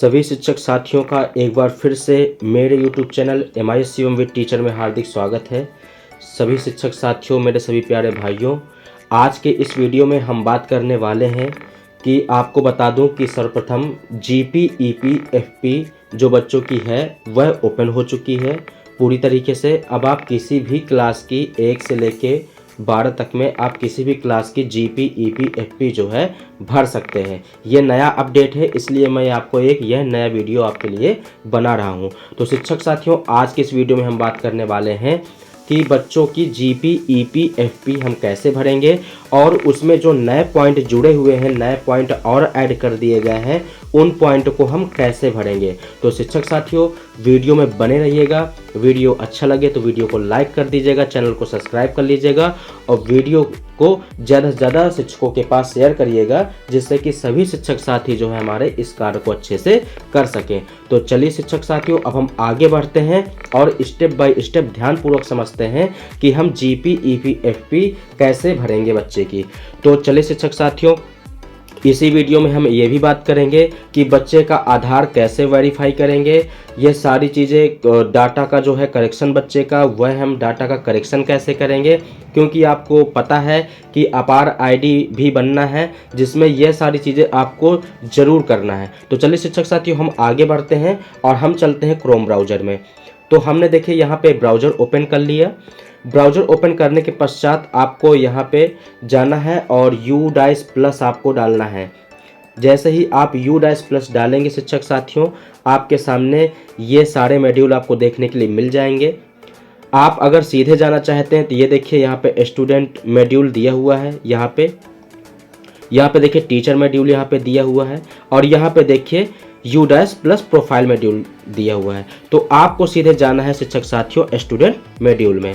सभी शिक्षक साथियों का एक बार फिर से मेरे YouTube channel MIS Shivam with teacher में हार्दिक स्वागत है। सभी शिक्षक साथियों, मेरे सभी प्यारे भाइयों, आज के इस वीडियो में हम बात करने वाले हैं कि आपको बता दूं कि सर्वप्रथम GP EP FP जो बच्चों की है वह ओपन हो चुकी है पूरी तरीके से। अब आप किसी भी क्लास की 1 से लेके 12 तक में आप किसी भी क्लास की GP EP FP जो है भर सकते हैं। ये नया अपडेट है, इसलिए मैं आपको यह नया वीडियो आपके लिए बना रहा हूँ। तो शिक्षक साथियों, आज के इस वीडियो में हम बात करने वाले हैं कि बच्चों की GP EP FP हम कैसे भरेंगे और उसमें जो नए पॉइंट जुड़े हुए हैं, नए पॉइंट और ऐड कर दिए गए हैं, उन पॉइंट को हम कैसे भरेंगे। तो शिक्षक साथियों, वीडियो में बने रहिएगा। वीडियो अच्छा लगे तो वीडियो को लाइक कर दीजिएगा, चैनल को सब्सक्राइब कर लीजिएगा और वीडियो को ज़्यादा से ज़्यादा शिक्षकों के पास शेयर करिएगा, जिससे कि सभी शिक्षक साथी जो है हमारे इस कार्य को अच्छे से कर सकें। तो चलिए शिक्षक साथियों, अब हम आगे बढ़ते हैं और स्टेप बाय स्टेप ध्यानपूर्वक समझते हैं कि हम GP EP FP कैसे भरेंगे बच्चे की। तो चलिए शिक्षक साथियों, इसी वीडियो में हम ये भी बात करेंगे कि बच्चे का आधार कैसे वेरीफाई करेंगे। ये सारी चीज़ें, डाटा का जो है करेक्शन बच्चे का, वह हम डाटा का करेक्शन कैसे करेंगे, क्योंकि आपको पता है कि अपार ID भी बनना है, जिसमें यह सारी चीज़ें आपको ज़रूर करना है। तो चलिए शिक्षक साथियों, हम आगे बढ़ते हैं और हम चलते हैं क्रोम ब्राउज़र में। तो हमने देखिए यहाँ पे ब्राउज़र ओपन कर लिया। ब्राउज़र ओपन करने के पश्चात आपको यहाँ पे जाना है और UDICE+ आपको डालना है। जैसे ही आप UDICE+ डालेंगे शिक्षक साथियों, आपके सामने ये सारे मॉड्यूल आपको देखने के लिए मिल जाएंगे। आप अगर सीधे जाना चाहते हैं तो ये देखिए यहाँ पे स्टूडेंट मॉड्यूल दिया हुआ है, यहाँ पे देखिए टीचर मॉड्यूल यहाँ पे दिया हुआ है और यहाँ पे देखिए UDICE+ प्रोफाइल मॉड्यूल दिया हुआ है। तो आपको सीधे जाना है शिक्षक साथियों स्टूडेंट मॉड्यूल में।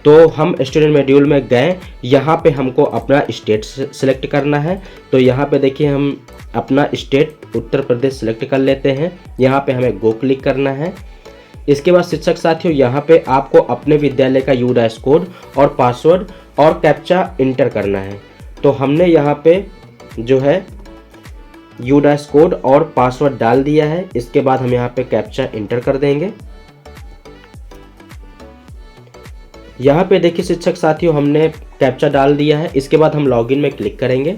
तो हम स्टूडेंट मॉड्यूल में गए, यहाँ पे हमको अपना स्टेट सेलेक्ट करना है। तो यहाँ पे देखिए हम अपना स्टेट उत्तर प्रदेश सेलेक्ट कर लेते हैं। यहाँ पे हमें गो क्लिक करना है। इसके बाद शिक्षक साथियों, यहाँ पे आपको अपने विद्यालय का UDICE कोड और पासवर्ड और कैप्चा इंटर करना है। तो हमने यहाँ पे जो है UDICE कोड और पासवर्ड डाल दिया है। इसके बाद हम यहाँ पे कैप्चा इंटर कर देंगे। यहाँ पे देखिए शिक्षक साथियों, हमने कैप्चा डाल दिया है। इसके बाद हम लॉगिन में क्लिक करेंगे।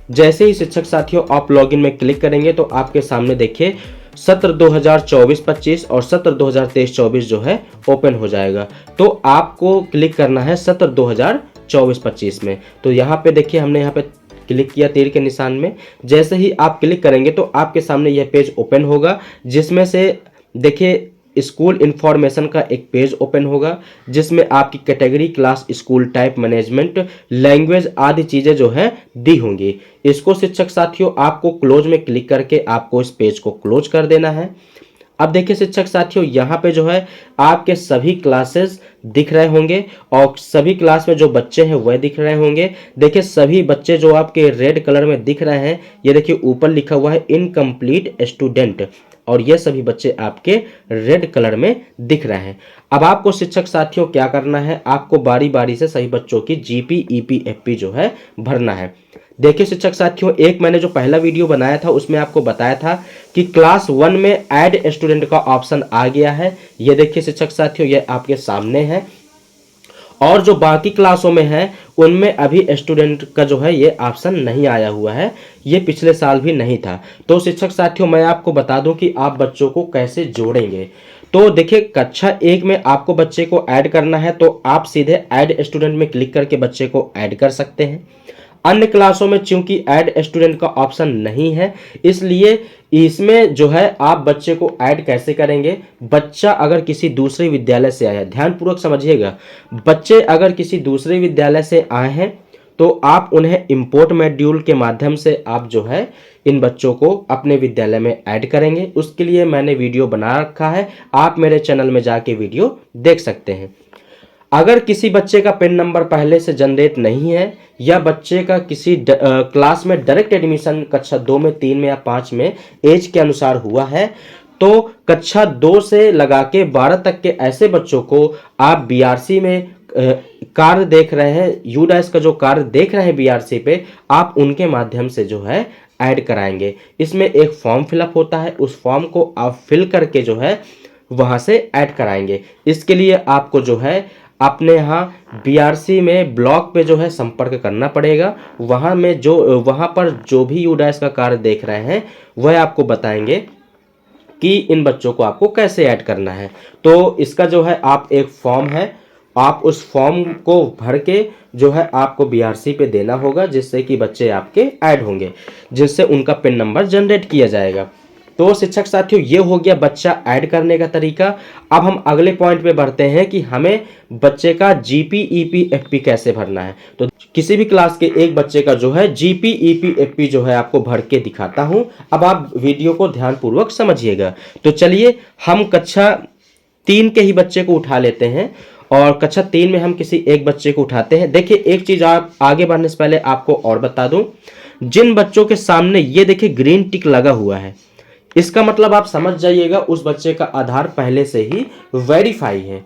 जैसे ही शिक्षक साथियों आप लॉगिन में क्लिक करेंगे तो आपके सामने देखिए सत्र 2024-25 और सत्र 2023-24 जो है ओपन हो जाएगा। तो आपको क्लिक करना है सत्र 2024-25 में। तो यहाँ पे देखिए हमने यहाँ पे क्लिक किया तीर के निशान में। जैसे ही आप क्लिक करेंगे तो आपके सामने यह पेज ओपन होगा, जिसमें से देखिए स्कूल इन्फॉर्मेशन का एक पेज ओपन होगा, जिसमें आपकी category, class, school type, management, language आदि चीज़ें जो हैं दी होंगी। इसको शिक्षक साथियों आपको क्लोज में क्लिक करके आपको इस पेज को क्लोज कर देना है। अब देखिए शिक्षक साथियों, यहाँ पे जो है आपके सभी क्लासेस दिख रहे होंगे और सभी क्लास में जो बच्चे हैं वह दिख रहे होंगे। देखिए सभी बच्चे जो आपके रेड कलर में दिख रहे हैं, ये देखिए ऊपर लिखा हुआ है इनकम्प्लीट स्टूडेंट, और ये सभी बच्चे आपके रेड कलर में दिख रहे हैं। अब आपको शिक्षक साथियों क्या करना है, आपको बारी बारी से सभी बच्चों की GP EP FP जो है भरना है। देखिए शिक्षक साथियों, एक मैंने जो पहला वीडियो बनाया था उसमें आपको बताया था कि क्लास 1 में ऐड स्टूडेंट का ऑप्शन आ गया है। ये देखिए शिक्षक साथियों, ये आपके सामने है। और जो बाकी क्लासों में है उनमें अभी स्टूडेंट का जो है ये ऑप्शन नहीं आया हुआ है, ये पिछले साल भी नहीं था। तो शिक्षक साथियों, मैं आपको बता दूं कि आप बच्चों को कैसे जोड़ेंगे। तो देखिए कक्षा 1 में आपको बच्चे को ऐड करना है, तो आप सीधे ऐड स्टूडेंट में क्लिक करके बच्चे को ऐड कर सकते हैं। अन्य क्लासों में चूंकि ऐड स्टूडेंट का ऑप्शन नहीं है, इसलिए इसमें जो है आप बच्चे को ऐड कैसे करेंगे। बच्चा अगर किसी दूसरे विद्यालय से आया, ध्यानपूर्वक समझिएगा, बच्चे अगर किसी दूसरे विद्यालय से आए हैं तो आप उन्हें इंपोर्ट मॉड्यूल के माध्यम से आप जो है इन बच्चों को अपने विद्यालय में ऐड करेंगे। उसके लिए मैंने वीडियो बना रखा है, आप मेरे चैनल में जाके वीडियो देख सकते हैं। अगर किसी बच्चे का पिन नंबर पहले से जनरेट नहीं है या बच्चे का किसी क्लास में डायरेक्ट एडमिशन कक्षा 2 में, 3 में या 5 में एज के अनुसार हुआ है, तो कक्षा 2 से लगा के 12 तक के ऐसे बच्चों को आप BRC में कार्य देख रहे हैं, UDICE का जो कार्य देख रहे हैं BRC पे, आप उनके माध्यम से जो है ऐड कराएंगे। इसमें एक फॉर्म फिलअप होता है, उस फॉर्म को आप फिल करके जो है वहाँ से ऐड कराएंगे। इसके लिए आपको जो है अपने यहाँ बीआरसी में ब्लॉक पे जो है संपर्क करना पड़ेगा। वहाँ पर जो भी यूडाइस का कार्य देख रहे हैं वह आपको बताएंगे कि इन बच्चों को आपको कैसे ऐड करना है। तो इसका जो है आप एक फॉर्म है, आप उस फॉर्म को भर के जो है आपको बीआरसी पे देना होगा, जिससे कि बच्चे आपके ऐड होंगे, जिससे उनका पिन नंबर जनरेट किया जाएगा। तो शिक्षक साथियों, ये हो गया बच्चा ऐड करने का तरीका। अब हम अगले पॉइंट पे बढ़ते हैं कि हमें बच्चे का जीपी ईपी एफपी कैसे भरना है। तो किसी भी क्लास के एक बच्चे का जो है जीपी ईपी एफपी जो है आपको भर के दिखाता हूं। अब आप वीडियो को ध्यानपूर्वक समझिएगा। तो चलिए हम कक्षा 3 के ही बच्चे को उठा लेते हैं और कक्षा 3 में हम किसी एक बच्चे को उठाते हैं। देखिए, एक चीज आप आगे बढ़ने से पहले आपको और बता दूं, जिन बच्चों के सामने ये देखिए ग्रीन टिक लगा हुआ है, इसका मतलब आप समझ जाइएगा उस बच्चे का आधार पहले से ही वेरीफाई है।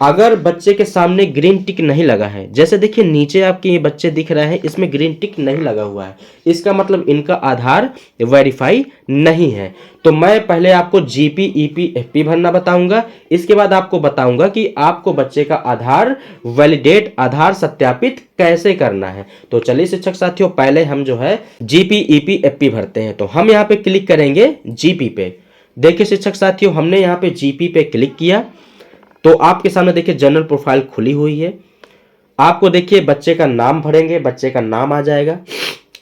अगर बच्चे के सामने ग्रीन टिक नहीं लगा है, जैसे देखिए नीचे आपके ये बच्चे दिख रहे हैं, इसमें ग्रीन टिक नहीं लगा हुआ है, इसका मतलब इनका आधार वेरीफाई नहीं है। तो मैं पहले आपको जीपी ईपी एफपी भरना बताऊंगा, इसके बाद आपको बताऊंगा कि आपको बच्चे का आधार वैलिडेट, आधार सत्यापित कैसे करना है। तो चलिए शिक्षक साथियों, पहले हम जो है जीपी ईपी एफपी भरते हैं। तो हम यहाँ पे क्लिक करेंगे जीपी पे। देखिए शिक्षक साथियों, हमने यहाँ पे जीपी पे क्लिक किया तो आपके सामने देखिए जनरल प्रोफाइल खुली हुई है। आपको देखिए बच्चे का नाम भरेंगे, बच्चे का नाम आ जाएगा।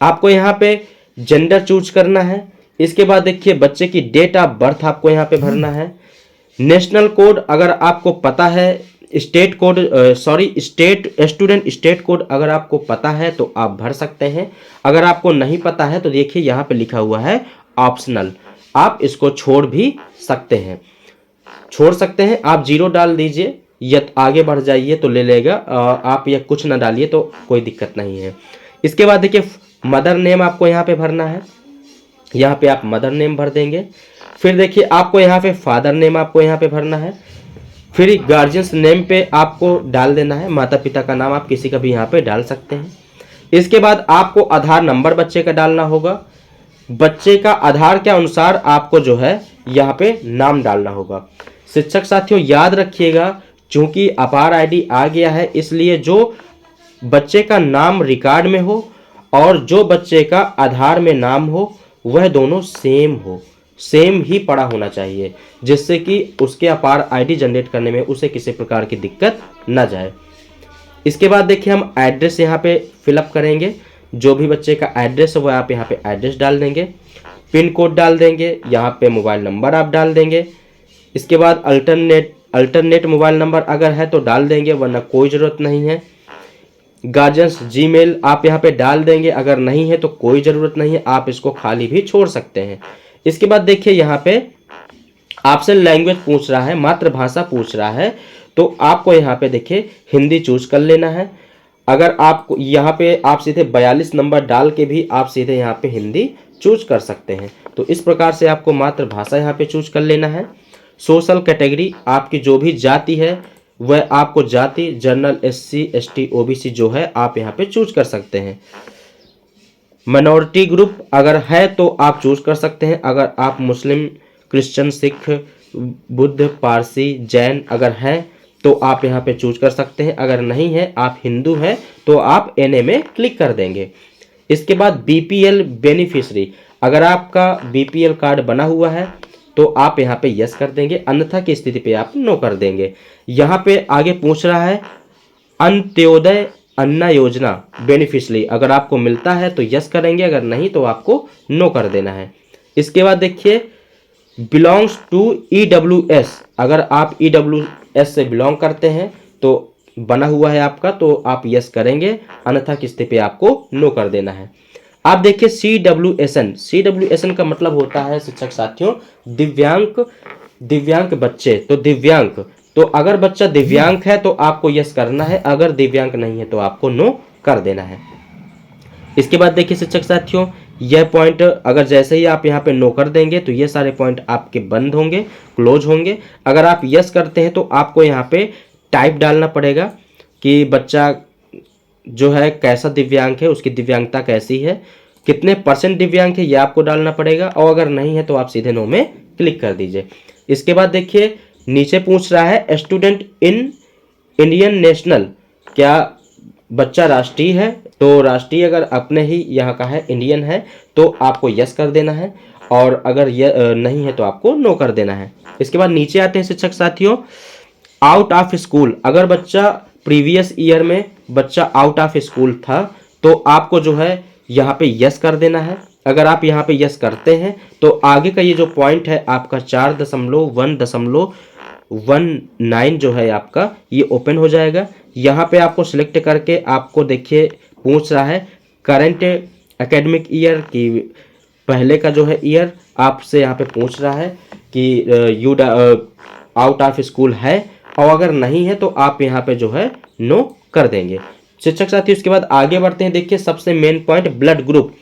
आपको यहाँ पे जेंडर चूज करना है। इसके बाद देखिए बच्चे की डेट ऑफ बर्थ आपको यहाँ पे भरना है। नेशनल कोड अगर आपको पता है, state code student state code अगर आपको पता है तो आप भर सकते हैं। अगर आपको नहीं पता है तो देखिए यहाँ पे लिखा हुआ है ऑप्शनल, आप इसको छोड़ भी सकते हैं, आप 0 डाल दीजिए या आगे बढ़ जाइए तो ले लेगा। आप या कुछ ना डालिए तो कोई दिक्कत नहीं है। इसके बाद देखिए मदर नेम आपको यहाँ पे भरना है, यहाँ पे आप मदर नेम भर देंगे। फिर देखिए आपको यहाँ पे फादर नेम आपको यहाँ पे भरना है। फिर गार्जियंस नेम पे आपको डाल देना है, माता पिता का नाम आप किसी का भी यहाँ पे डाल सकते हैं। इसके बाद आपको आधार नंबर बच्चे का डालना होगा। बच्चे का आधार के अनुसार आपको जो है यहाँ पे नाम डालना होगा। शिक्षक साथियों याद रखिएगा, चूंकि अपार आईडी आ गया है, इसलिए जो बच्चे का नाम रिकॉर्ड में हो और जो बच्चे का आधार में नाम हो वह दोनों सेम हो, सेम ही पड़ा होना चाहिए, जिससे कि उसके अपार आईडी जनरेट करने में उसे किसी प्रकार की दिक्कत ना जाए। इसके बाद देखिए हम एड्रेस यहाँ पे फिलअप करेंगे। जो भी बच्चे का एड्रेस है वह आप यहाँ पे एड्रेस डाल देंगे, पिन कोड डाल देंगे, यहाँ पे मोबाइल नंबर आप डाल देंगे। इसके बाद अल्टरनेट मोबाइल नंबर अगर है तो डाल देंगे, वरना कोई ज़रूरत नहीं है। गार्जियंस जीमेल आप यहाँ पे डाल देंगे, अगर नहीं है तो कोई ज़रूरत नहीं है, आप इसको खाली भी छोड़ सकते हैं। इसके बाद देखिए यहाँ पे ऑप्शन लैंग्वेज पूछ रहा है, मातृभाषा पूछ रहा है, तो आपको यहाँ पे देखिए हिंदी चूज कर लेना है। अगर आप यहाँ पे आप सीधे 42 नंबर डाल के भी आप सीधे यहाँ पे हिंदी चूज कर सकते हैं। तो इस प्रकार से आपको मातृभाषा यहाँ पे चूज कर लेना है। सोशल कैटेगरी आपकी जो भी जाति है वह आपको जाति जनरल, SC ST OBC जो है आप यहाँ पे चूज कर सकते हैं। माइनॉरिटी ग्रुप अगर है तो आप चूज कर सकते हैं। अगर आप मुस्लिम, क्रिश्चियन, सिख, बुद्ध, पारसी, जैन अगर हैं तो आप यहाँ पे चूज कर सकते हैं। अगर नहीं है, आप हिंदू हैं, तो आप NA में क्लिक कर देंगे। इसके बाद BPL बेनिफिशरी, अगर आपका BPL कार्ड बना हुआ है तो आप यहाँ पे यस कर देंगे, अन्यथा की स्थिति पे आप नो कर देंगे। यहाँ पे आगे पूछ रहा है अंत्योदय अन्ना योजना बेनिफिशरी, अगर आपको मिलता है तो यस करेंगे, अगर नहीं तो आपको नो कर देना है। इसके बाद देखिए बिलोंग्स टू EWS, अगर आप EWS से बिलोंग करते हैं तो बना हुआ है आपका तो आप यस करेंगे, अन्यथा की स्थिति पे आपको नो कर देना है। आप देखिए CWSN का मतलब होता है शिक्षक साथियों दिव्यांग बच्चे। तो दिव्यांग, तो अगर बच्चा दिव्यांग है तो आपको यस करना है, अगर दिव्यांग नहीं है तो आपको नो कर देना है। इसके बाद देखिए शिक्षक साथियों यह पॉइंट अगर जैसे ही आप यहाँ पे नो कर देंगे तो ये सारे पॉइंट आपके बंद होंगे, क्लोज होंगे। अगर आप यस करते हैं तो आपको यहाँ पे टाइप डालना पड़ेगा कि बच्चा जो है कैसा दिव्यांग है, उसकी दिव्यांगता कैसी है। कितने परसेंट दिव्यांग है ये आपको डालना पड़ेगा, और अगर नहीं है तो आप सीधे नो में क्लिक कर दीजिए। इसके बाद देखिए नीचे पूछ रहा है स्टूडेंट इन इंडियन नेशनल, क्या बच्चा राष्ट्रीय है? तो राष्ट्रीय अगर अपने ही यहाँ का है, इंडियन है, तो आपको यस कर देना है, और अगर नहीं है तो आपको नो कर देना है। इसके बाद नीचे आते हैं शिक्षक साथियों, आउट ऑफ स्कूल, अगर बच्चा प्रीवियस ईयर में बच्चा आउट ऑफ स्कूल था तो आपको जो है यहाँ पे यस कर देना है। अगर आप यहाँ पे यस करते हैं तो आगे का ये जो पॉइंट है आपका 4.1.19 जो है आपका ये ओपन हो जाएगा। यहाँ पे आपको सिलेक्ट करके आपको देखिए पूछ रहा है करंट एकेडमिक ईयर की, पहले का जो है ईयर आपसे यहाँ पे पूछ रहा है कि यू आउट ऑफ स्कूल है, और अगर नहीं है तो आप यहाँ पे जो है नो कर देंगे। शिक्षक साथी उसके बाद आगे बढ़ते हैं। देखिए सबसे मेन पॉइंट ब्लड ग्रुप,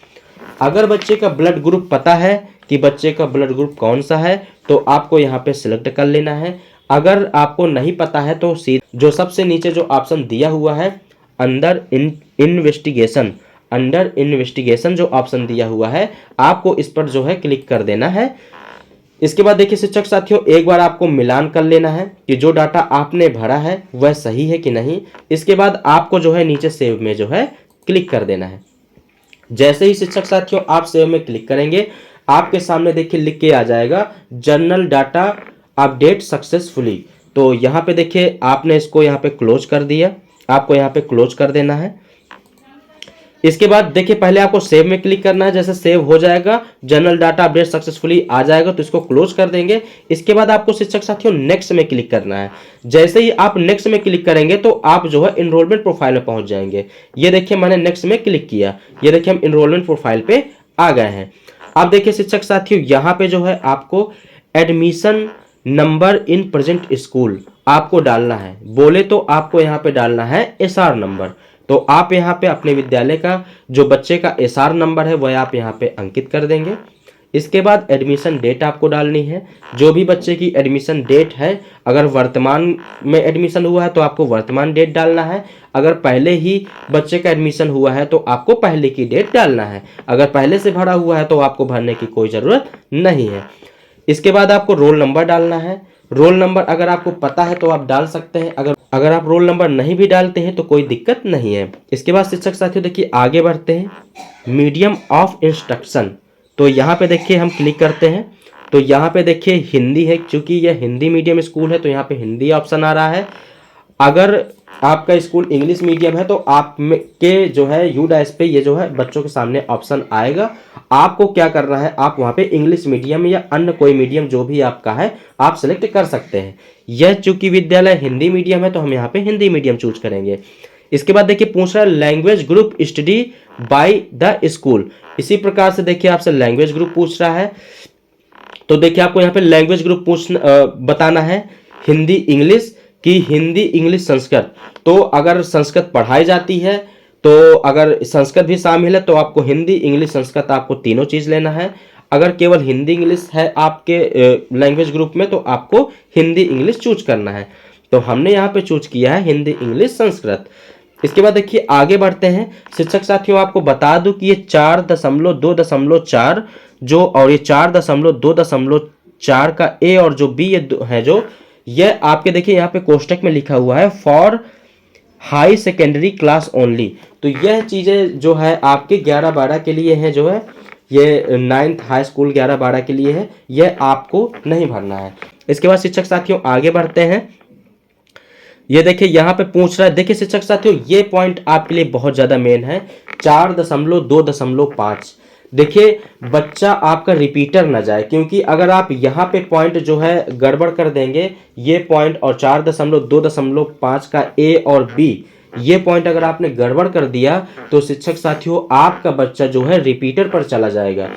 अगर बच्चे का ब्लड ग्रुप पता है कि बच्चे का ब्लड ग्रुप कौन सा है तो आपको यहाँ पे सिलेक्ट कर लेना है। अगर आपको नहीं पता है तो जो सबसे नीचे जो ऑप्शन दिया हुआ है अंडर इन्वेस्टिगेशन, अंडर इन्वेस्टिगेशन जो ऑप्शन दिया हुआ है आपको इस पर जो है क्लिक कर देना है। इसके बाद देखिए शिक्षक साथियों एक बार आपको मिलान कर लेना है कि जो डाटा आपने भरा है वह सही है कि नहीं। इसके बाद आपको जो है नीचे सेव में जो है क्लिक कर देना है। जैसे ही शिक्षक साथियों आप सेव में क्लिक करेंगे आपके सामने देखिए लिख के आ जाएगा जनरल डाटा अपडेट सक्सेसफुली। तो यहाँ पे देखिए आपने इसको यहाँ पे क्लोज कर दिया, आपको यहाँ पे क्लोज कर देना है। इसके बाद देखिए पहले आपको सेव में क्लिक करना है, जैसे सेव हो जाएगा जनरल डाटा अपडेट सक्सेसफुली आ जाएगा तो इसको क्लोज कर देंगे। इसके बाद आपको शिक्षक साथियों नेक्स्ट में क्लिक करना है। जैसे ही आप नेक्स्ट में क्लिक करेंगे तो आप जो है इनरोलमेंट प्रोफाइल में पहुंच जाएंगे। ये देखिए मैंने नेक्स्ट में क्लिक किया, ये देखिए हम इनरोलमेंट प्रोफाइल पे आ गए हैं। अब देखिए शिक्षक साथियों यहाँ पे जो है आपको admission number in present school आपको डालना है, बोले तो आपको यहाँ पे डालना है एसआर नंबर। तो आप यहाँ पे अपने विद्यालय का जो बच्चे का एसआर नंबर है वह आप यहाँ पे अंकित कर देंगे। इसके बाद एडमिशन डेट आपको डालनी है, जो भी बच्चे की एडमिशन डेट है, अगर वर्तमान में एडमिशन हुआ है तो आपको वर्तमान डेट डालना है, अगर पहले ही बच्चे का एडमिशन हुआ है तो आपको पहले की डेट डालना है, अगर पहले से भरा हुआ है तो आपको भरने की कोई ज़रूरत नहीं है। इसके बाद आपको रोल नंबर डालना है। रोल नंबर अगर आपको पता है तो आप डाल सकते हैं, अगर आप रोल नंबर नहीं भी डालते हैं तो कोई दिक्कत नहीं है। इसके बाद शिक्षक साथियों देखिए आगे बढ़ते हैं, मीडियम ऑफ इंस्ट्रक्शन। तो यहाँ पे देखिए हम क्लिक करते हैं तो यहाँ पे देखिए हिंदी है, क्योंकि यह हिंदी मीडियम स्कूल है तो यहाँ पे हिंदी ऑप्शन आ रहा है। अगर आपका स्कूल इंग्लिश मीडियम है तो आप के जो है यू डैश पे ये जो है बच्चों के सामने ऑप्शन आएगा। आपको क्या करना है, आप वहाँ पे इंग्लिश मीडियम या अन्य कोई मीडियम जो भी आपका है आप सेलेक्ट कर सकते हैं। यह चूंकि विद्यालय हिंदी मीडियम है तो हम यहाँ पे हिंदी मीडियम चूज करेंगे। इसके बाद देखिए पूछ रहा है language group study by the school. इसी प्रकार से देखिए आपसे लैंग्वेज ग्रुप पूछ रहा है, तो देखिए आपको यहाँ पे लैंग्वेज ग्रुप बताना है हिंदी इंग्लिश कि हिंदी इंग्लिश संस्कृत। तो अगर संस्कृत पढ़ाई जाती है तो अगर संस्कृत भी शामिल है तो आपको हिंदी इंग्लिश संस्कृत आपको तीनों चीज़ लेना है। अगर केवल हिंदी इंग्लिश है आपके लैंग्वेज ग्रुप में तो आपको हिंदी इंग्लिश चूज करना है। तो हमने यहाँ पे चूज किया है हिंदी इंग्लिश संस्कृत। इसके बाद देखिए आगे बढ़ते हैं। शिक्षक साथियों आपको बता दूं कि ये 4.2.4 जो और ये 4.2.4 का ए और जो बी ये है जो ये आपके देखिए यहाँ पे कोष्टक में लिखा हुआ है for high secondary class only. तो यह चीज़ें जो है आपके 11-12 के लिए है, जो है ये 9th हाई स्कूल 11-12 के लिए है, यह आपको नहीं भरना है। इसके बाद शिक्षक साथियों आगे बढ़ते हैं। ये देखिए यहाँ पे पूछ रहा है, देखिए शिक्षक साथियों ये पॉइंट आपके लिए बहुत ज़्यादा मेन है 4.2.5। देखिए बच्चा आपका रिपीटर ना जाए, क्योंकि अगर आप यहाँ पे पॉइंट जो है गड़बड़ कर देंगे, ये पॉइंट और 4.2.5 का ए और बी ये पॉइंट अगर आपने गड़बड़ कर दिया तो शिक्षक साथियों आपका बच्चा जो है रिपीटर पर चला जाएगा।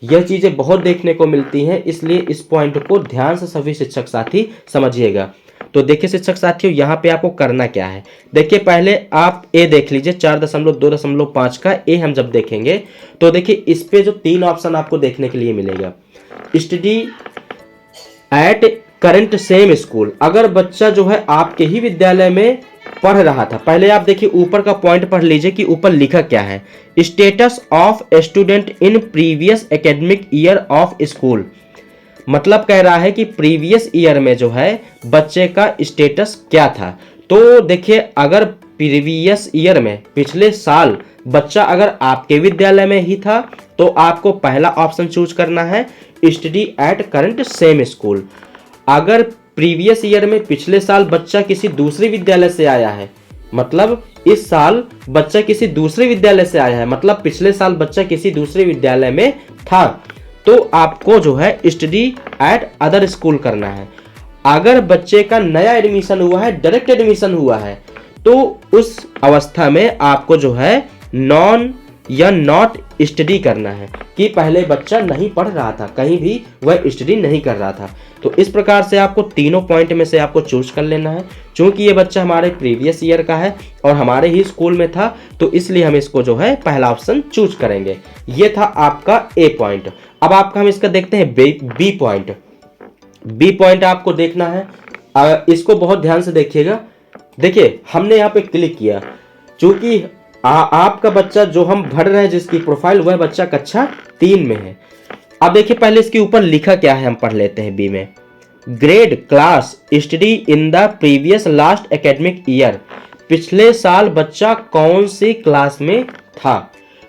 यह चीज़ें बहुत देखने को मिलती हैं, इसलिए इस पॉइंट को ध्यान से सभी शिक्षक साथी समझिएगा। तो देखिए शिक्षक साथियों यहाँ पे आपको करना क्या है, देखिए पहले आप ए देख लीजिए 4.2.5 का ए हम जब देखेंगे तो देखिए इस पे जो 3 ऑप्शन आपको देखने के लिए मिलेगा। Study at current same school, अगर बच्चा जो है आपके ही विद्यालय में पढ़ रहा था। पहले आप देखिए ऊपर का पॉइंट पढ़ लीजिए कि ऊपर लिखा क्या है, status of student in previous academic year of school. मतलब कह रहा है कि प्रीवियस ईयर में जो है बच्चे का स्टेटस क्या था। तो देखिए अगर प्रीवियस ईयर में पिछले साल बच्चा अगर आपके विद्यालय में ही था तो आपको पहला ऑप्शन चूज करना है, study at current same school. अगर प्रीवियस ईयर में पिछले साल बच्चा किसी दूसरे विद्यालय से आया है, मतलब इस साल बच्चा किसी दूसरे विद्यालय से आया है, मतलब पिछले साल बच्चा किसी दूसरे विद्यालय में था, तो आपको जो है स्टडी एट अदर स्कूल करना है। अगर बच्चे का नया एडमिशन हुआ है, डायरेक्ट एडमिशन हुआ है, तो उस अवस्था में आपको जो है नॉन या नॉट स्टडी करना है कि पहले बच्चा नहीं पढ़ रहा था, कहीं भी वह स्टडी नहीं कर रहा था। तो इस प्रकार से आपको तीनों पॉइंट में से आपको चूज कर लेना है। चूंकि ये बच्चा हमारे प्रीवियस ईयर का है और हमारे ही स्कूल में था, तो इसलिए हम इसको जो है पहला ऑप्शन चूज करेंगे। ये था आपका ए पॉइंट। अब आपका हम इसका देखते हैं बी पॉइंट। बी पॉइंट आपको देखना है, इसको बहुत ध्यान से देखिएगा। देखिए हमने यहाँ पे क्लिक किया, चूंकि आपका बच्चा जो हम भर रहे हैं जिसकी प्रोफाइल, वह बच्चा कक्षा 3 में है। अब देखिए पहले इसके ऊपर लिखा क्या है, हम पढ़ लेते हैं बी में। Grade class study in the previous last academic year. पिछले साल बच्चा कौन सी क्लास में था।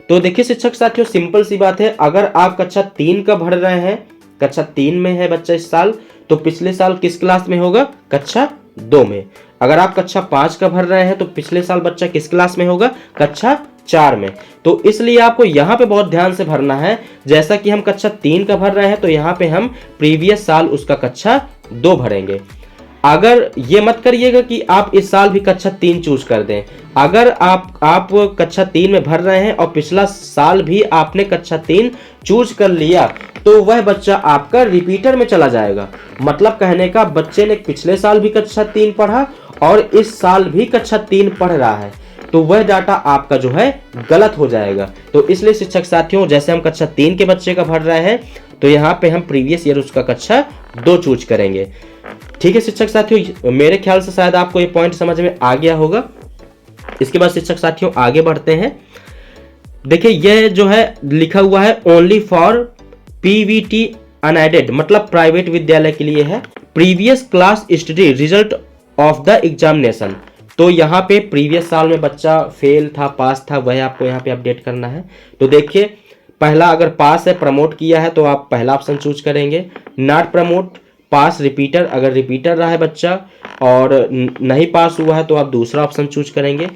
तो देखिए शिक्षक साथियों, सिंपल सी बात है, अगर आप कक्षा 3 का भर रहे हैं, कक्षा 3 में है बच्चा इस साल, तो पिछले साल किस क्लास में होगा, कक्षा 2 में। अगर आप कक्षा 5 का भर रहे हैं तो पिछले साल बच्चा किस क्लास में होगा, कक्षा 4 में। तो इसलिए आपको यहाँ पे बहुत ध्यान से भरना है। जैसा कि हम कक्षा 3 का भर रहे हैं तो यहाँ पे हम प्रीवियस साल उसका कक्षा 2 भरेंगे। अगर ये मत करिएगा कि आप इस साल भी कक्षा 3 चूज कर दें। अगर आप कक्षा 3 में भर रहे हैं और पिछला साल भी आपने कक्षा 3 चूज कर लिया, तो वह बच्चा आपका रिपीटर में चला जाएगा। मतलब कहने का, बच्चे ने पिछले साल भी कक्षा 3 पढ़ा और इस साल भी कक्षा 3 पढ़ रहा है, तो वह डाटा आपका जो है गलत हो जाएगा। तो इसलिए शिक्षक साथियों, जैसे हम कक्षा 3 के बच्चे का भर रहे हैं तो यहाँ पे हम प्रीवियस ईयर उसका कक्षा 2 चूज करेंगे। ठीक है शिक्षक साथियों, मेरे ख्याल से शायद आपको ये पॉइंट समझ में आ गया होगा। इसके बाद शिक्षक साथियों आगे बढ़ते हैं। देखिए यह जो है लिखा हुआ है ओनली फॉर पीवीटी अनएडेड, मतलब प्राइवेट विद्यालय के लिए है। Previous class study result of the examination. तो यहाँ पे प्रीवियस साल में बच्चा फेल था, पास था, वह आपको यहाँ पे अपडेट करना है। तो देखिए पहला, अगर पास है, प्रमोट किया है, तो आप पहला ऑप्शन चूज करेंगे। नॉट प्रमोट, पास, रिपीटर, अगर रिपीटर रहा है बच्चा और नहीं पास हुआ है तो आप दूसरा ऑप्शन चूज करेंगे।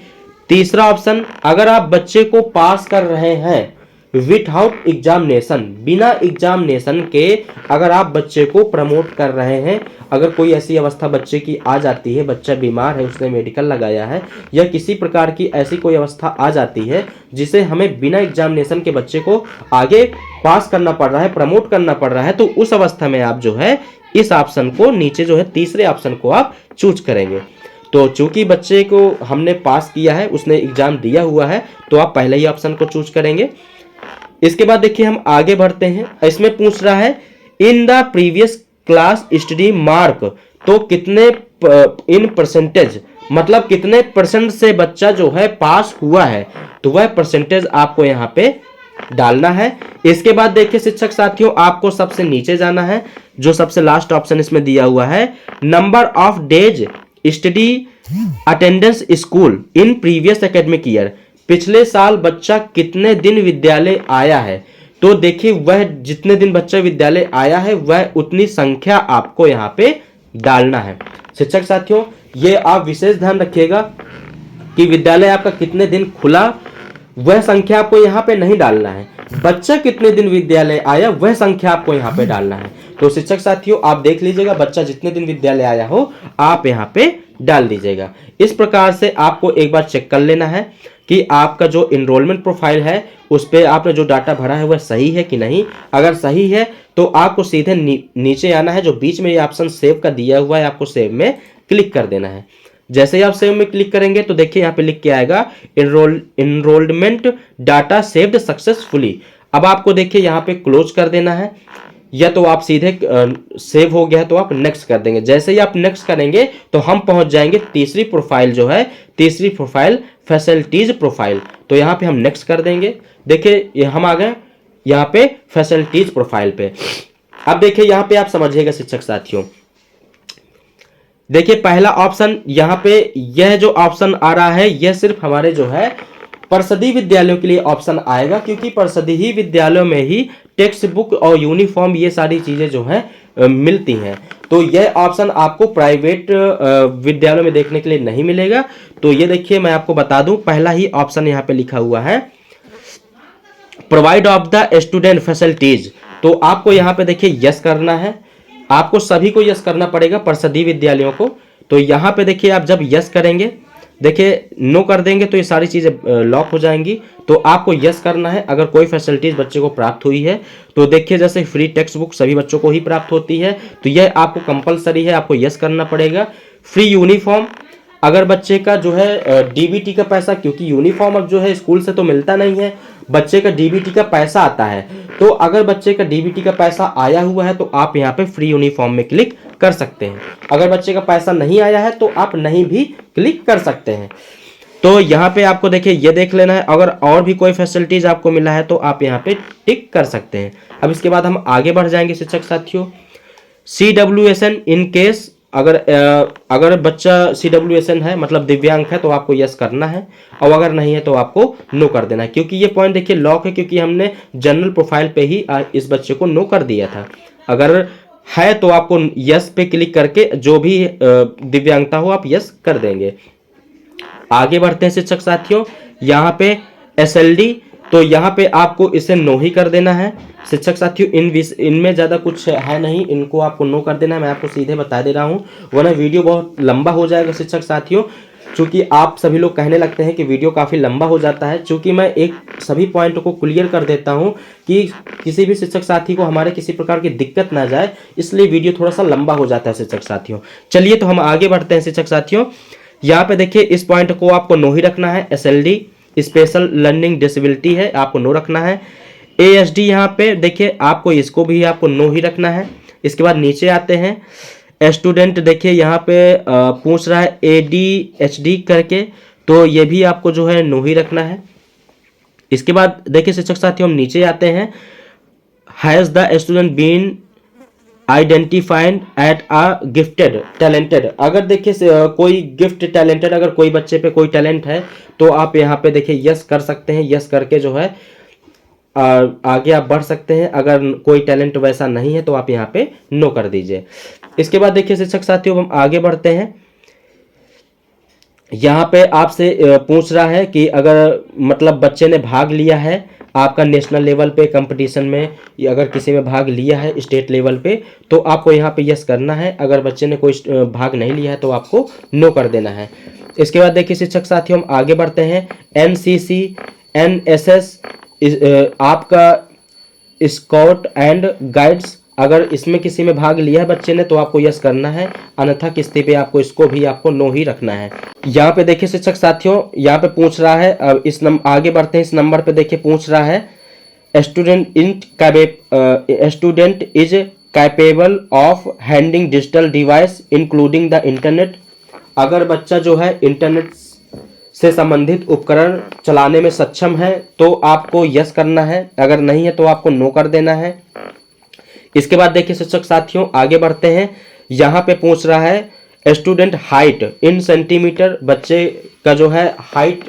तीसरा ऑप्शन, अगर आप बच्चे को पास कर रहे हैं विथआउट एग्जामिनेशन, बिना एग्जामिनेशन के अगर आप बच्चे को प्रमोट कर रहे हैं, अगर कोई ऐसी अवस्था बच्चे की आ जाती है, बच्चा बीमार है, उसने मेडिकल लगाया है, या किसी प्रकार की ऐसी कोई अवस्था आ जाती है जिसे हमें बिना एग्जामिनेशन के बच्चे को आगे पास करना पड़ रहा है, प्रमोट करना पड़ रहा है, तो उस अवस्था में आप जो है इस ऑप्शन को, नीचे जो है तीसरे ऑप्शन को आप चूज करेंगे। तो चूंकि बच्चे को हमने पास किया है, उसने एग्जाम दिया हुआ है, तो आप पहले ही ऑप्शन को चूज करेंगे। इसके बाद देखिए हम आगे बढ़ते हैं। इसमें पूछ रहा है in the previous class study mark, तो कितने इन परसेंटेज, मतलब कितने परसेंट से बच्चा जो है पास हुआ है, तो वह परसेंटेज आपको यहाँ पे डालना है। इसके बाद देखिए शिक्षक साथियों, आपको सबसे नीचे जाना है, जो सबसे लास्ट ऑप्शन इसमें दिया हुआ है, number of days study attendance school in previous academic year. पिछले साल बच्चा कितने दिन विद्यालय आया है। तो देखिए वह जितने दिन बच्चा विद्यालय आया है वह उतनी संख्या आपको यहाँ पे डालना है। शिक्षक साथियों ये आप विशेष ध्यान रखिएगा कि विद्यालय आपका कितने दिन खुला, वह संख्या आपको यहाँ पे नहीं डालना है। बच्चा कितने दिन विद्यालय आया वह संख्या आपको यहाँ पे डालना है। तो शिक्षक साथियों आप देख लीजिएगा, बच्चा जितने दिन विद्यालय आया हो आप यहाँ पे डाल दीजिएगा। इस प्रकार से आपको एक बार चेक कर लेना है कि आपका जो इनरोलमेंट प्रोफाइल है उस पर आपने जो डाटा भरा है वह सही है कि नहीं। अगर सही है तो आपको सीधे नीचे आना है, जो बीच में ये ऑप्शन सेव का दिया हुआ है, आपको सेव में क्लिक कर देना है। जैसे ही आप सेव में क्लिक करेंगे तो देखिए यहाँ पे लिख के आएगा इनरोलमेंट डाटा सेव्ड सक्सेसफुली। अब आपको देखिए यहाँ पे क्लोज कर देना है। या तो आप सीधे सेव हो गया है तो आप नेक्स्ट कर देंगे। जैसे ही आप नेक्स्ट करेंगे तो हम पहुंच जाएंगे तीसरी प्रोफाइल जो है, तीसरी प्रोफाइल फैसिलिटीज प्रोफाइल। तो यहाँ पे हम नेक्स्ट कर देंगे। देखिए हम आ गए यहाँ पे फैसिलिटीज प्रोफाइल पे। अब देखिए यहाँ पे आप समझिएगा शिक्षक साथियों, देखिए पहला ऑप्शन यहाँ पे यह जो ऑप्शन आ रहा है यह सिर्फ हमारे जो है परिषदीय विद्यालयों के लिए ऑप्शन आएगा, क्योंकि परिषदीय विद्यालयों में ही टेक्स्ट बुक और यूनिफॉर्म ये सारी चीजें जो हैं मिलती हैं। तो यह ऑप्शन आपको प्राइवेट विद्यालयों में देखने के लिए नहीं मिलेगा। तो ये देखिए मैं आपको बता दूं, पहला ही ऑप्शन यहाँ पे लिखा हुआ है provide of the student facilities. तो आपको यहाँ पे देखिए यस करना है, आपको सभी को यस करना पड़ेगा परिषदीय विद्यालयों को। तो यहाँ पे देखिए आप जब यस करेंगे, देखिए नो कर देंगे तो ये सारी चीजें लॉक हो जाएंगी। तो आपको यस करना है अगर कोई फैसिलिटीज बच्चे को प्राप्त हुई है। तो देखिए जैसे फ्री टेक्स्ट बुक सभी बच्चों को ही प्राप्त होती है, तो यह आपको कंपलसरी है, आपको यस करना पड़ेगा। फ्री यूनिफॉर्म, अगर बच्चे का जो है डीबीटी का पैसा, क्योंकि यूनिफॉर्म अब जो है स्कूल से तो मिलता नहीं है, बच्चे का डीबीटी का पैसा आता है। तो अगर बच्चे का डीबीटी का पैसा आया हुआ है तो आप यहाँ पे फ्री यूनिफॉर्म में क्लिक कर सकते हैं। अगर बच्चे का पैसा नहीं आया है तो आप नहीं भी क्लिक कर सकते हैं। तो यहाँ पे आपको देखिए ये देख लेना है, अगर और भी कोई फैसिलिटीज आपको मिला है तो आप यहाँ पे टिक कर सकते हैं। अब इसके बाद हम आगे बढ़ जाएंगे शिक्षक साथियों। CWSN इन केस, अगर बच्चा CWSN है मतलब दिव्यांग है तो आपको यस करना है, और अगर नहीं है तो आपको नो कर देना है। क्योंकि ये पॉइंट देखिए लॉक है, क्योंकि हमने जनरल प्रोफाइल पे ही इस बच्चे को नो कर दिया था। अगर है तो आपको यस पे क्लिक करके जो भी दिव्यांगता हो आप यस कर देंगे। आगे बढ़ते हैं शिक्षक साथियों, यहाँ पे SLD, तो यहाँ पे आपको इसे नो ही कर देना है। शिक्षक साथियों इनमें ज़्यादा कुछ है नहीं, इनको आपको नो कर देना है। मैं आपको सीधे बता दे रहा हूँ, वरना वीडियो बहुत लंबा हो जाएगा शिक्षक साथियों। चूँकि आप सभी लोग कहने लगते हैं कि वीडियो काफ़ी लंबा हो जाता है, चूँकि मैं एक सभी पॉइंट को क्लियर कर देता हूँ कि किसी भी शिक्षक साथी को हमारे किसी प्रकार की दिक्कत ना जाए, इसलिए वीडियो थोड़ा सा लंबा हो जाता है शिक्षक साथियों। चलिए तो हम आगे बढ़ते हैं शिक्षक साथियों। यहाँ पे देखिए इस पॉइंट को आपको नो ही रखना है। SLD स्पेशल लर्निंग डिसेबिलिटी है, आपको नो रखना है। ASD यहाँ पे देखिए आपको इसको भी आपको नो ही रखना है। इसके बाद नीचे आते हैं स्टूडेंट, देखिए यहाँ पे पूछ रहा है ADHD करके, तो ये भी आपको जो है नो ही रखना है। इसके बाद देखिए शिक्षक साथियों हम नीचे आते हैं, has the student been identified at a gifted talented. अगर देखिए कोई गिफ्ट टैलेंटेड, अगर कोई बच्चे पे कोई टैलेंट है तो आप यहाँ पे देखिए यस कर सकते हैं। यस करके जो है आगे आप बढ़ सकते हैं। अगर कोई टैलेंट वैसा नहीं है तो आप यहाँ पे नो कर दीजिए। इसके बाद देखिए शिक्षक साथियों हम आगे बढ़ते हैं। यहाँ पे आपसे पूछ रहा है कि अगर मतलब बच्चे ने भाग लिया है आपका नेशनल लेवल पे कंपटीशन में, या अगर किसी में भाग लिया है स्टेट लेवल पे, तो आपको यहाँ पे यस करना है। अगर बच्चे ने कोई भाग नहीं लिया है तो आपको नो कर देना है। इसके बाद देखिए शिक्षक साथियों हम आगे बढ़ते हैं। NCC NSS आपका स्काउट एंड गाइड्स, अगर इसमें किसी में भाग लिया है बच्चे ने तो आपको यस करना है, अन्यथा किस्ती पे आपको इसको भी आपको नो ही रखना है। यहाँ पे देखिए शिक्षक साथियों यहाँ पे पूछ रहा है, अब आगे बढ़ते हैं। इस नंबर पे देखिए पूछ रहा है student is capable of handling digital device including the internet. अगर बच्चा जो है इंटरनेट से संबंधित उपकरण चलाने में सक्षम है तो आपको यस करना है, अगर नहीं है तो आपको नो कर देना है। इसके बाद देखिए शिक्षक साथियों आगे बढ़ते हैं। यहाँ पे पूछ रहा है स्टूडेंट हाइट इन सेंटीमीटर, बच्चे का जो है हाइट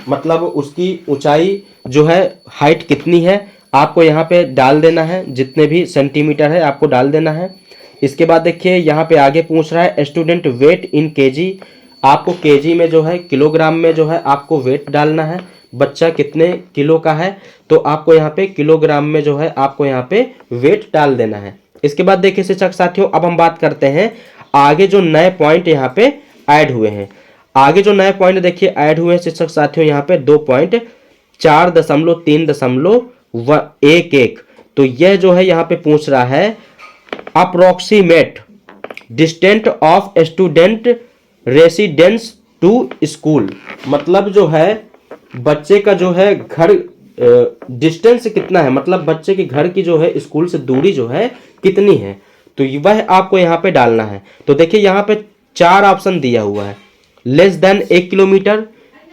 मतलब उसकी ऊंचाई जो है हाइट कितनी है, आपको यहाँ पे डाल देना है। जितने भी सेंटीमीटर है आपको डाल देना है। इसके बाद देखिए यहाँ पे आगे पूछ रहा है स्टूडेंट वेट इन केजी, आपको केजी में जो है किलोग्राम में जो है आपको वेट डालना है। बच्चा कितने किलो का है तो आपको यहाँ पे किलोग्राम में जो है आपको यहाँ पे वेट डाल देना है। इसके बाद देखिए शिक्षक साथियों अब हम बात करते हैं आगे जो नए पॉइंट यहाँ पे ऐड हुए हैं। आगे जो नए पॉइंट देखिए ऐड हुए हैं शिक्षक साथियों यहाँ पे 2 पॉइंट 4.3.11। तो यह जो है यहाँ पे पूछ रहा है approximate distance of student residence to school, मतलब जो है बच्चे का जो है घर डिस्टेंस कितना है, मतलब बच्चे के घर की जो है स्कूल से दूरी जो है कितनी है, तो वह आपको यहाँ पे डालना है। तो देखिए यहाँ पे 4 ऑप्शन दिया हुआ है। लेस देन 1 किलोमीटर,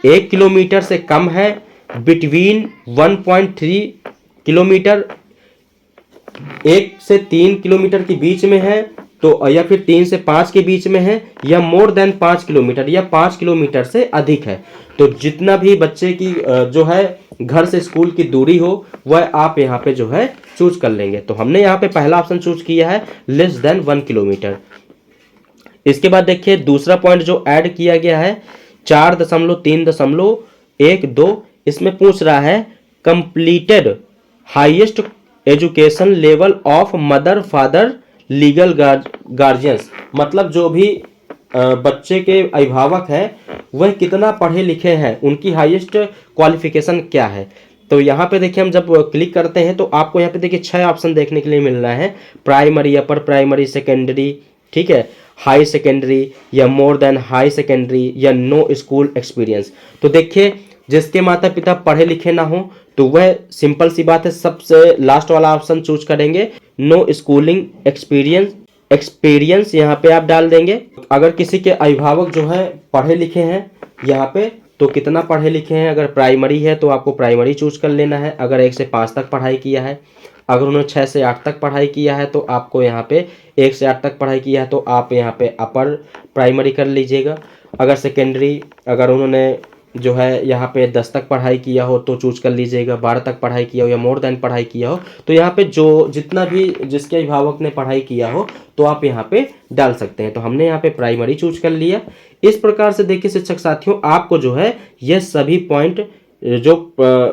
1 किलोमीटर से कम है, बिटवीन 1.3 किलोमीटर, 1 से 3 किलोमीटर के बीच में है, तो या फिर 3 से 5 के बीच में है, या मोर देन 5 किलोमीटर, या 5 किलोमीटर से अधिक है। तो जितना भी बच्चे की जो है घर से स्कूल की दूरी हो वह आप यहाँ पे जो है चूज कर लेंगे। तो हमने यहाँ पे पहला ऑप्शन चूज किया है लेस देन 1 किलोमीटर। इसके बाद देखिए दूसरा पॉइंट जो ऐड किया गया है 4.3.12, इसमें पूछ रहा है completed highest education level of mother father legal guardians, मतलब जो भी बच्चे के अभिभावक हैं वह कितना पढ़े लिखे हैं, उनकी हाईएस्ट क्वालिफिकेशन क्या है। तो यहाँ पे देखिए हम जब क्लिक करते हैं तो आपको यहाँ पे देखिए 6 ऑप्शन देखने के लिए मिल रहा है, प्राइमरी, अपर प्राइमरी, सेकेंडरी, ठीक है, हाई सेकेंडरी, या मोर देन हाई सेकेंडरी, या नो स्कूल एक्सपीरियंस। तो देखिए जिसके माता पिता पढ़े लिखे ना हो तो वह सिंपल सी बात है सबसे लास्ट वाला ऑप्शन चूज करेंगे, नो स्कूलिंग एक्सपीरियंस यहाँ पे आप डाल देंगे। अगर किसी के अभिभावक जो है पढ़े लिखे हैं यहाँ पे, तो कितना पढ़े लिखे हैं, अगर प्राइमरी है तो आपको प्राइमरी चूज कर लेना है, अगर 1 से 5 तक पढ़ाई किया है, अगर उन्होंने 6 से 8 तक पढ़ाई किया है तो आपको यहाँ पे 1 से 8 तक पढ़ाई किया है तो आप यहाँ पे अपर प्राइमरी कर लीजिएगा। अगर सेकेंडरी, अगर उन्होंने जो है यहाँ पे 10 तक पढ़ाई किया हो तो चूज कर लीजिएगा, 12 तक पढ़ाई किया हो या मोर देन पढ़ाई किया हो तो यहाँ पे जो जितना भी जिसके अभिभावक ने पढ़ाई किया हो तो आप यहाँ पे डाल सकते हैं। तो हमने यहाँ पे प्राइमरी चूज कर लिया। इस प्रकार से देखिए शिक्षक साथियों आपको जो है ये सभी पॉइंट जो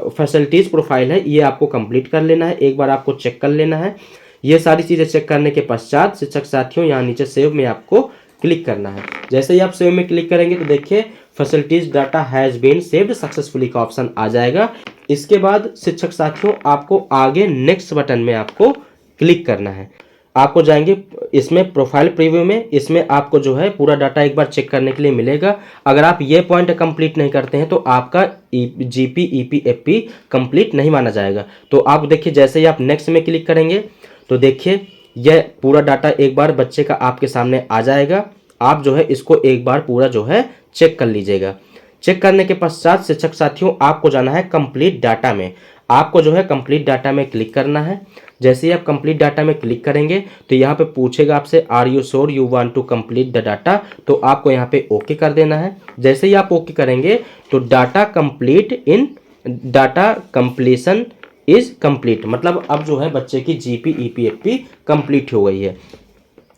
फैसिलिटीज प्रोफाइल है ये आपको कंप्लीट कर लेना है, एक बार आपको चेक कर लेना है। ये सारी चीज़ें चेक करने के पश्चात शिक्षक साथियों यहाँ नीचे सेव में आपको क्लिक करना है। जैसे ही आप सेव में क्लिक करेंगे तो देखिए facilities data has been saved successfully का ऑप्शन आ जाएगा। इसके बाद शिक्षक साथियों आपको आगे नेक्स्ट बटन में आपको क्लिक करना है। आपको जाएंगे इसमें प्रोफाइल प्रीव्यू में, इसमें आपको जो है पूरा डाटा एक बार चेक करने के लिए मिलेगा। अगर आप ये पॉइंट कंप्लीट नहीं करते हैं तो आपका जीपी ईपीएफपी कंप्लीट नहीं माना जाएगा। तो आप देखिए जैसे ही आप नेक्स्ट में क्लिक करेंगे तो देखिए यह पूरा डाटा एक बार बच्चे का आपके सामने आ जाएगा। आप जो है इसको एक बार पूरा जो है चेक कर लीजिएगा। चेक करने के पश्चात शिक्षक साथियों आपको जाना है कंप्लीट डाटा में। आपको जो है कंप्लीट डाटा में क्लिक करना है। जैसे ही आप कंप्लीट डाटा में क्लिक करेंगे तो यहाँ पे पूछेगा आपसे are you sure you want to complete the data, तो आपको यहाँ पे ओके कर देना है। जैसे ही आप ओके करेंगे तो data complete in data completion is complete, मतलब अब जो है बच्चे की जीपी ईपीएफपी कंप्लीट हो गई है।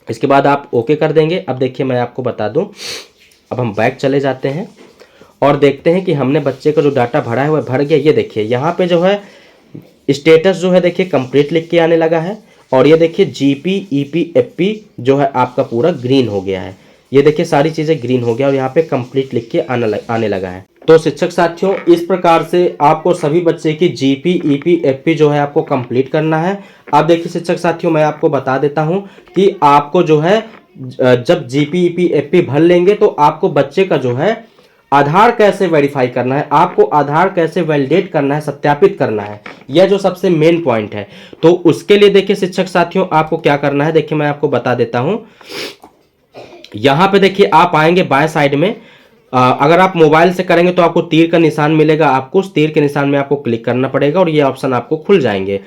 इसके बाद आप ओके कर देंगे। अब देखिए मैं आपको बता दूं, अब हम बैक चले जाते हैं और देखते हैं कि हमने बच्चे का जो डाटा भरा है वह भर गया। ये देखिए यहाँ पे जो है स्टेटस जो है देखिए कंप्लीट लिख के आने लगा है, और ये देखिए जीपी ईपीएफपी जो है आपका पूरा ग्रीन हो गया है। ये देखिए सारी चीज़ें ग्रीन हो गया और यहाँ पे कंप्लीट लिख के आने लगा है। तो शिक्षक साथियों इस प्रकार से आपको सभी बच्चे की जीपी ईपीएफपी जो है आपको कंप्लीट करना है। अब देखिए शिक्षक साथियों मैं आपको बता देता हूँ कि आपको जो है जब जीपी ईपीएफपी भर लेंगे तो आपको बच्चे का जो है आधार कैसे वेरीफाई करना है, आपको आधार कैसे वैलिडेट करना है, सत्यापित करना है, यह जो सबसे मेन पॉइंट है। तो उसके लिए देखिए शिक्षक साथियों आपको क्या करना है, देखिए मैं आपको बता देता हूं। यहां पे देखिए आप आएंगे बाएं साइड में, अगर आप मोबाइल से करेंगे तो आपको तीर का निशान मिलेगा, आपको उस तीर के निशान में आपको क्लिक करना पड़ेगा और ये ऑप्शन आपको खुल जाएंगे।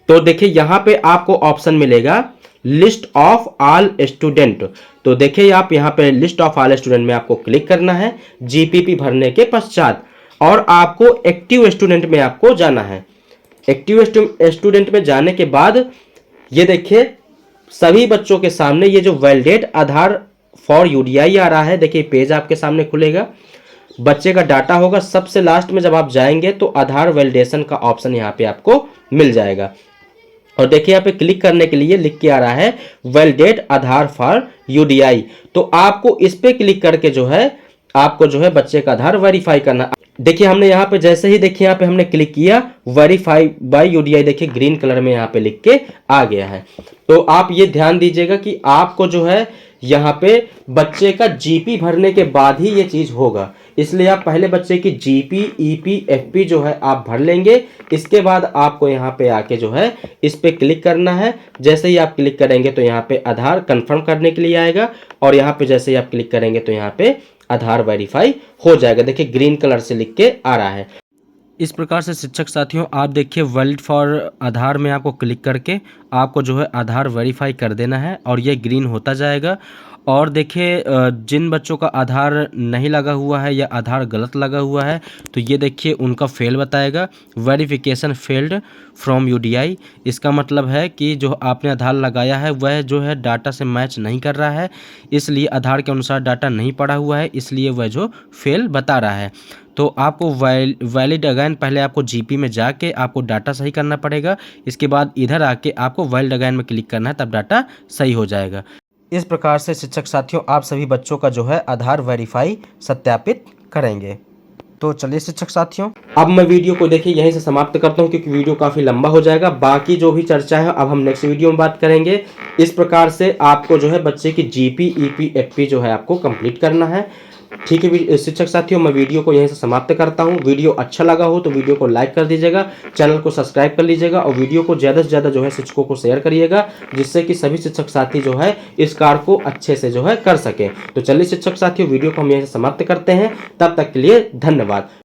तो देखिए यहां पे आपको ऑप्शन मिलेगा लिस्ट ऑफ ऑल स्टूडेंट। तो देखिए आप यहाँ पे लिस्ट ऑफ ऑल स्टूडेंट में आपको क्लिक करना है जीपीपी भरने के पश्चात, और आपको एक्टिव स्टूडेंट में आपको जाना है। एक्टिव स्टूडेंट में जाने के बाद ये देखिए सभी बच्चों के सामने ये जो वैलिडेट आधार फॉर यूडीआई आ रहा है, देखिए पेज आपके सामने खुलेगा, बच्चे का डाटा होगा। सबसे लास्ट में जब आप जाएंगे तो आधार वैलिडेशन का ऑप्शन यहाँ पे आपको मिल जाएगा, और देखिए यहाँ पे क्लिक करने के लिए लिख के आ रहा है वैलिडेट आधार फॉर यूडीआई। तो आपको इस पे क्लिक करके जो है आपको जो है बच्चे का आधार वेरीफाई करना। देखिए हमने यहाँ पे जैसे ही देखिए यहाँ पे हमने क्लिक किया वेरीफाई बाय यूडीआई, देखिए ग्रीन कलर में यहाँ पे लिख के आ गया है। तो आप ये ध्यान दीजिएगा कि आपको जो है यहाँ पे बच्चे का जीपी भरने के बाद ही ये चीज होगा। इसलिए आप पहले बच्चे की जीपी, ईपी, एफपी जो है आप भर लेंगे। इसके बाद आपको यहाँ पे आके जो है इस पे क्लिक करना है। जैसे ही आप क्लिक करेंगे तो यहाँ पे आधार कंफर्म करने के लिए आएगा और यहाँ पे जैसे ही आप क्लिक करेंगे तो यहाँ पे आधार वेरीफाई हो जाएगा। देखिए ग्रीन कलर से लिख के आ रहा है। इस प्रकार से शिक्षक साथियों आप देखिए वैलिड फॉर आधार में आपको क्लिक करके आपको जो है आधार वेरीफाई कर देना है और ये ग्रीन होता जाएगा। और देखिए जिन बच्चों का आधार नहीं लगा हुआ है या आधार गलत लगा हुआ है तो ये देखिए उनका फेल बताएगा, वेरिफिकेशन फेल्ड फ्रॉम यूडीआई। इसका मतलब है कि जो आपने आधार लगाया है वह जो है डाटा से मैच नहीं कर रहा है, इसलिए आधार के अनुसार डाटा नहीं पड़ा हुआ है, इसलिए वह जो फेल बता रहा है। तो आपको वैलिड अगैन पहले आपको जीपी में जाके आपको डाटा सही करना पड़ेगा। इसके बाद इधर आके आपको वैलिड अगैन में क्लिक करना है, तब डाटा सही हो जाएगा। इस प्रकार से शिक्षक साथियों आप सभी बच्चों का जो है आधार वेरीफाई सत्यापित करेंगे। तो चलिए शिक्षक साथियों अब मैं वीडियो को देखिए यहीं से समाप्त करता हूं क्योंकि वीडियो काफ़ी लंबा हो जाएगा। बाकी जो भी चर्चा है अब हम नेक्स्ट वीडियो में बात करेंगे। इस प्रकार से आपको जो है बच्चे की जीपी, ईपी, एफपी जो है आपको कंप्लीट करना है। ठीक है शिक्षक साथियों मैं वीडियो को यहीं से समाप्त करता हूं। वीडियो अच्छा लगा हो तो वीडियो को लाइक कर दीजिएगा, चैनल को सब्सक्राइब कर लीजिएगा और वीडियो को ज़्यादा से ज़्यादा जो है शिक्षकों को शेयर करिएगा, जिससे कि सभी शिक्षक साथी जो है इस कार्य को अच्छे से जो है कर सके। तो चलिए शिक्षक साथियों वीडियो को हम यहीं से समाप्त करते हैं। तब तक के लिए धन्यवाद।